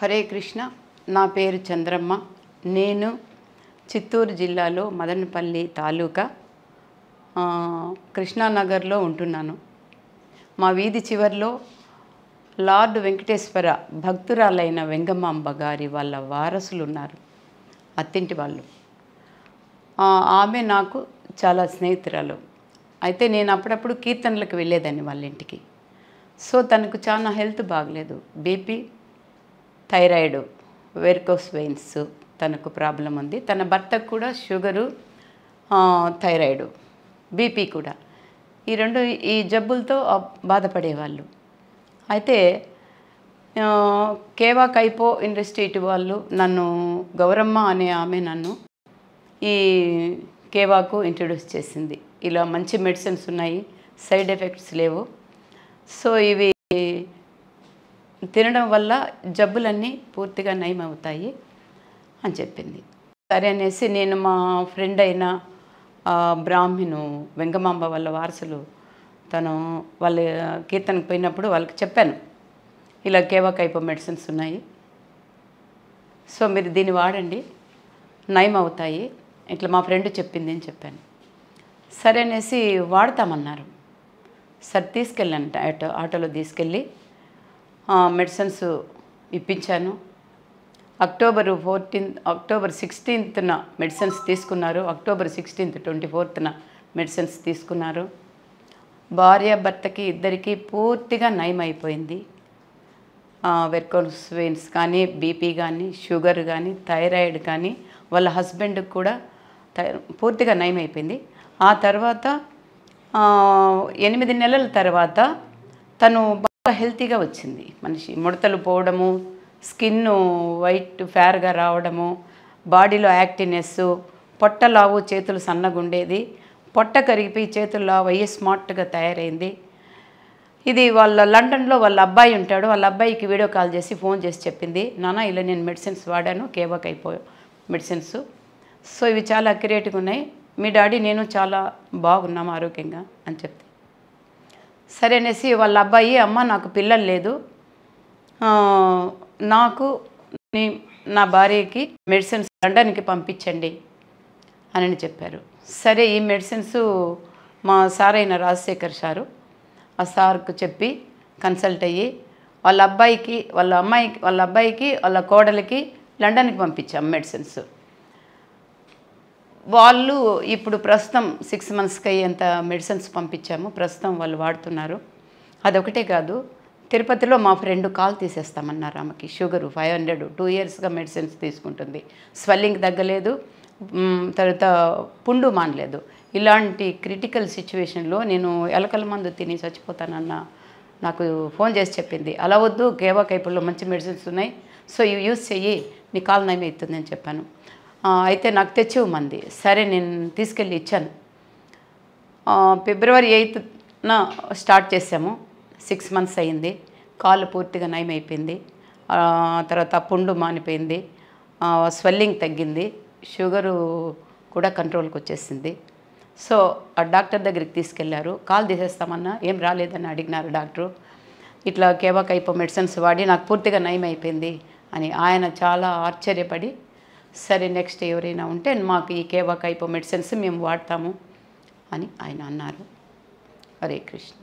హరే కృష్ణ. నా పేరు చంద్రమ్మ. నేను చిత్తూరు జిల్లాలో మదనపల్లి తాలూకా కృష్ణానగర్లో ఉంటున్నాను. మా వీధి చివరిలో లార్డ్ వెంకటేశ్వర భక్తురాలైన వెంగమాంబ గారి వాళ్ళ వారసులు ఉన్నారు, అత్తింటి వాళ్ళు. ఆమె నాకు చాలా స్నేహితురాలు. అయితే నేను అప్పుడప్పుడు కీర్తనలకు వెళ్ళేదాన్ని వాళ్ళ ఇంటికి. సో తనకు చాలా హెల్త్ బాగలేదు. బీపీ, థైరాయిడ్, వెరికోస్ వెయిన్స్ తనకు ప్రాబ్లం ఉంది. తన భర్తకు కూడా షుగరు, థైరాయిడ్, బీపీ కూడా, ఈ జబ్బులతో బాధపడేవాళ్ళు. అయితే కేవా కైపో ఇండస్ట్రీట్ వాళ్ళు నన్ను, గౌరమ్మ అనే ఆమె నన్ను ఈ కేవాకు ఇంట్రడ్యూస్ చేసింది. ఇలా మంచి మెడిసిన్స్ ఉన్నాయి, సైడ్ ఎఫెక్ట్స్ లేవు, సో ఇవి తినడం వల్ల జబ్బులన్నీ పూర్తిగా నయమవుతాయి అని చెప్పింది. సరే అనేసి నేను మా ఫ్రెండ్ అయిన బ్రాహ్మణు వెంగమాంబ వాళ్ళ వారసులు వాళ్ళ కీర్తనకు పోయినప్పుడు వాళ్ళకి చెప్పాను, ఇలా కేవా కైపో మెడిసిన్స్ ఉన్నాయి, సో మీరు దీన్ని వాడండి, నయం అవుతాయి, ఇట్లా మా ఫ్రెండ్ చెప్పింది అని చెప్పాను. సరే అనేసి వాడతామన్నారు. సరే తీసుకెళ్ళాను, ఆటోలో తీసుకెళ్ళి మెడిసిన్స్ ఇప్పించాను. అక్టోబర్ 16న మెడిసిన్స్ తీసుకున్నారు. అక్టోబర్ 16, 24న మెడిసిన్స్ తీసుకున్నారు. భార్య భర్తకి ఇద్దరికీ పూర్తిగా నయం అయిపోయింది. వెరికోస్ వెయిన్స్ కానీ, బీపీ కానీ, షుగర్ కానీ, థైరాయిడ్ కానీ, వాళ్ళ హస్బెండ్కి కూడా పూర్తిగా నయం అయిపోయింది. ఆ తర్వాత 8 నెలల తర్వాత తను బాగా హెల్తీగా వచ్చింది. మనిషి ముడతలు పోవడము, స్కిన్ వైట్ ఫేర్గా రావడము, బాడీలో యాక్టివ్నెస్, పొట్ట లావు, చేతులు సన్నగా ఉండేది, పొట్ట కరిగిపోయి చేతులు లావు అయ్యి స్మార్ట్గా తయారైంది. ఇది వాళ్ళ లండన్లో వాళ్ళ అబ్బాయి ఉంటాడు, వాళ్ళ అబ్బాయికి వీడియో కాల్ చేసి ఫోన్ చేసి చెప్పింది, నాన్న ఇలా నేను మెడిసిన్స్ వాడాను, కేవా కైపో మెడిసిన్స్, సో ఇవి చాలా అక్యురేట్గా ఉన్నాయి, మీ డాడీ నేను చాలా బాగున్నాము ఆరోగ్యంగా అని చెప్తే, సరే అనేసి వాళ్ళ అబ్బాయి, అమ్మ నాకు పిల్లలు లేదు, నాకు నా భార్యకి మెడిసిన్స్ లండన్కి పంపించండి అని చెప్పారు. సరే ఈ మెడిసిన్స్ మా సార్ అయిన రాజశేఖర్ సారు, ఆ సార్కు చెప్పి కన్సల్ట్ అయ్యి వాళ్ళ అబ్బాయికి, వాళ్ళ కోడలికి లండన్కి పంపించాం మెడిసిన్స్. వాళ్ళు ఇప్పుడు ప్రస్తుతం 6 monthsకి అయ్యేంత మెడిసిన్స్ పంపించాము, ప్రస్తుతం వాళ్ళు వాడుతున్నారు. అదొకటే కాదు, తిరుపతిలో మా ఫ్రెండ్ కాల్ తీసేస్తామన్నారు. ఆమెకి షుగరు 500, 2 yearsగా మెడిసిన్స్ తీసుకుంటుంది, స్వెల్లింగ్ తగ్గలేదు, తర్వాత పుండు మానలేదు. ఇలాంటి క్రిటికల్ సిచ్యువేషన్లో నేను ఎలకల మందు తిని చచ్చిపోతానన్న నాకు ఫోన్ చేసి చెప్పింది, అలా వద్దు, కేవా కైపోలో మంచి మెడిసిన్స్ ఉన్నాయి, సో ఇవి యూజ్ చెయ్యి, నీ కాలు నయం అవుతుంది అని చెప్పాను. అయితే నాకు తెచ్చివ్వమంది. సరే నేను తీసుకెళ్ళి ఇచ్చాను. ఫిబ్రవరి 8న స్టార్ట్ చేసాము, 6 months అయింది, కాలు పూర్తిగా నయం అయిపోయింది, తర్వాత పుండు మానిపోయింది, స్వెల్లింగ్ తగ్గింది, షుగరు కూడా కంట్రోల్కి వచ్చేసింది. సో ఆ డాక్టర్ దగ్గరికి తీసుకెళ్లారు, కాల్ తీసేస్తామన్నా ఏం రాలేదని అడిగినారు డాక్టరు. ఇట్లా కేవా కైపో మెడిసిన్స్ వాడి నాకు పూర్తిగా నయం అయిపోయింది అని ఆయన చాలా ఆశ్చర్యపడి, సరే నెక్స్ట్ ఎవరైనా ఉంటే మాకు ఈ కేవా కైపో మెడిసిన్స్ మేము వాడతాము అని ఆయన అన్నారు. హరే కృష్ణ.